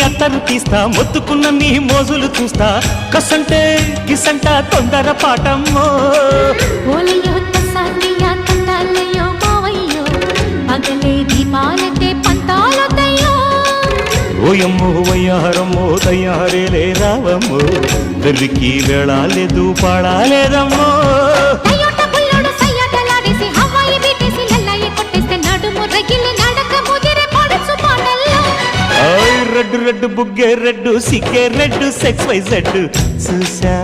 అత్తరు తీస్తా మొత్తుకున్న నీ మోజులు చూస్తా కసంటే గిసంట తొందర పాటమ్మో ఓలయ్యో తసానియా తండాలయ్యో మావయ్యో పగలే దీపాలకే పంతాలొద్దయ్యో ఓయమ్మో వయ్యారమ్మో తయారేలే రావమ్మో వెర్రికి వేళాలేదు పాడాలేదమ్మో టయోటా బుల్లోడు సయ్యాటలాడేసి హవాయి బీటేసి లల్లాయి కొట్టేస్తే నడుము రగిలి నడక ముదిరే పడుచు పాటల్లో రెడ్డు రెడ్డు బుగ్గే రెడ్డు సిగ్గే రెడ్డు సెక్స్ వై జెడ్ చూసా